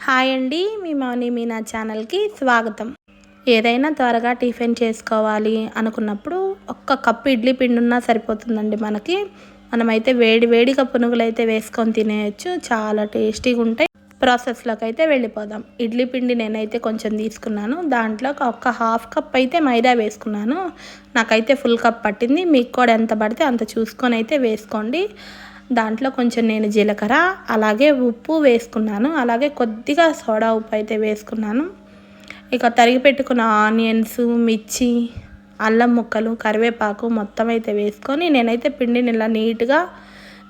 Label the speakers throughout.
Speaker 1: Hi అండి, మీ మౌని మీ నా ఛానల్కి స్వాగతం. ఏదైనా త్వరగా టిఫిన్ చేసుకోవాలి అనుకున్నప్పుడు ఒక్క కప్పు ఇడ్లీ పిండి ఉన్నా సరిపోతుందండి మనకి. మనమైతే వేడిగా పునుగులు అయితే వేసుకొని తినేయచ్చు, చాలా టేస్టీగా ఉంటాయి. ప్రాసెస్లోకి అయితే వెళ్ళిపోదాం. ఇడ్లీ పిండి నేనైతే కొంచెం తీసుకున్నాను, దాంట్లో ఒక హాఫ్ కప్ అయితే మైదా వేసుకున్నాను. నాకైతే ఫుల్ కప్ పట్టింది, మీకు కూడా ఎంత పడితే అంత చూసుకొని అయితే వేసుకోండి. దాంట్లో కొంచెం నేను జీలకర్ర అలాగే ఉప్పు వేసుకున్నాను, అలాగే కొద్దిగా సోడా ఉప్పు అయితే వేసుకున్నాను. ఇక తరిగి పెట్టుకున్న ఆనియన్స్, మిర్చి, అల్లం ముక్కలు, కరివేపాకు మొత్తం అయితే వేసుకొని నేనైతే పిండిని ఇలా నీట్గా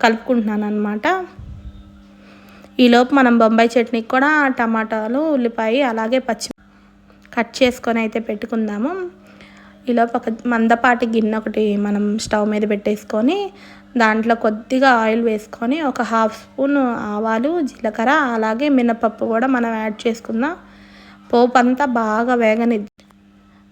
Speaker 1: కలుపుకుంటున్నాను అనమాట. ఈలోపు మనం బొంబాయి చట్నీకి కూడా టమాటాలు, ఉల్లిపాయ అలాగే పచ్చి కట్ చేసుకొని అయితే పెట్టుకుందాము. ఈలోపు ఒక మందపాటి గిన్నె ఒకటి మనం స్టవ్ మీద పెట్టేసుకొని దాంట్లో కొద్దిగా ఆయిల్ వేసుకొని ఒక హాఫ్ స్పూన్ ఆవాలు, జీలకర్ర అలాగే మినపప్పు కూడా మనం యాడ్ చేసుకుందాం. పోపు అంతా బాగా వేగనిద్ది.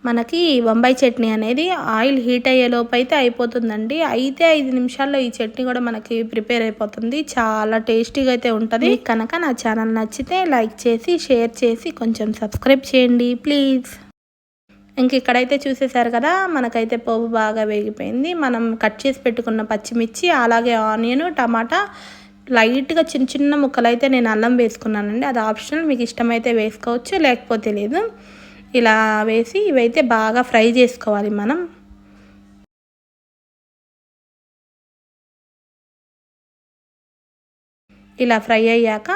Speaker 1: మనకి బొంబాయి చట్నీ అనేది ఆయిల్ హీట్ అయ్యేలోపు అయితే అయిపోతుందండి. అయితే 5 నిమిషాల్లో ఈ చట్నీ కూడా మనకి ప్రిపేర్ అయిపోతుంది. చాలా టేస్టీగా అయితే ఉంటుంది. కనుక నా ఛానల్ నచ్చితే లైక్ చేసి, షేర్ చేసి కొంచెం సబ్స్క్రైబ్ చేయండి ప్లీజ్. ఇంక ఇక్కడైతే చూసేసారు కదా, మనకైతే పోపు బాగా వేగిపోయింది. మనం కట్ చేసి పెట్టుకున్న పచ్చిమిర్చి అలాగే ఆనియన్, టమాటా, లైట్గా చిన్న ముక్కలు అయితే నేను అల్లం వేసుకున్నానండి. అది ఆప్షనల్, మీకు ఇష్టమైతే వేసుకోవచ్చు, లేకపోతే లేదు. ఇలా వేసి ఇవైతే బాగా ఫ్రై చేసుకోవాలి మనం. ఇలా ఫ్రై అయ్యాక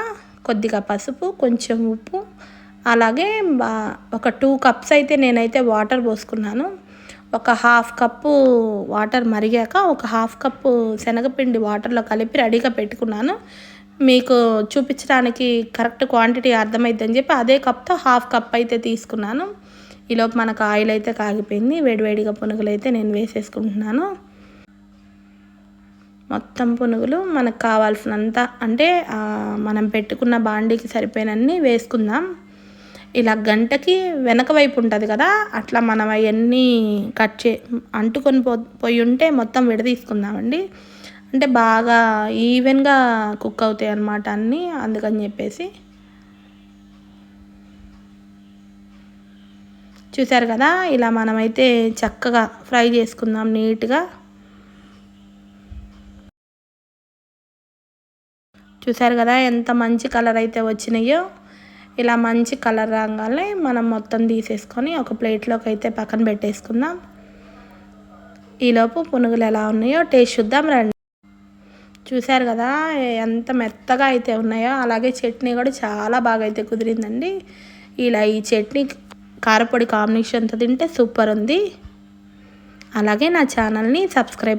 Speaker 1: కొద్దిగా పసుపు, కొంచెం ఉప్పు అలాగే ఒక 2 కప్స్ అయితే నేనైతే వాటర్ పోసుకున్నాను. ఒక హాఫ్ కప్పు వాటర్ మరిగాక ఒక హాఫ్ కప్పు శనగపిండి వాటర్లో కలిపి రెడీగా పెట్టుకున్నాను. మీకు చూపించడానికి కరెక్ట్ క్వాంటిటీ అర్థమైద్దని చెప్పి అదే కప్తో హాఫ్ కప్ అయితే తీసుకున్నాను. ఈలోపు మనకు ఆయిల్ అయితే కాగిపోయింది. వేడిగా పునుగులు అయితే నేను వేసేసుకుంటున్నాను. మొత్తం పునుగులు మనకు కావాల్సినంత, అంటే మనం పెట్టుకున్న బాండీకి సరిపోయినన్ని వేసుకుందాం. ఇలా గంటకి వెనక వైపు ఉంటుంది కదా, అట్లా మనం అవన్నీ అంటుకొని పోయి ఉంటే మొత్తం విడదీసుకుందామండి. అంటే బాగా ఈవెన్గా కుక్ అవుతాయి అన్నమాట అన్నీ, అందుకని చెప్పేసి. చూసారు కదా, ఇలా మనమైతే చక్కగా ఫ్రై చేసుకుందాం నీట్గా. చూసారు కదా ఎంత మంచి కలర్ అయితే వచ్చినాయో. ఇలా మంచి కలర్ రాగానే మనం మొత్తం తీసేసుకొని ఒక ప్లేట్లోకి అయితే పక్కన పెట్టేసుకుందాం. ఈలోపు పునుగులు ఎలా ఉన్నాయో టేస్ట్ చూద్దాం రండి. చూసారు కదా ఎంత మెత్తగా అయితే ఉన్నాయో, అలాగే చట్నీ కూడా చాలా బాగా అయితే కుదిరిందండి. ఇలా ఈ చట్నీ కారపొడి కాంబినేషన్తో తింటే సూపర్ ఉంది. అలాగే నా ఛానల్ని సబ్స్క్రైబ్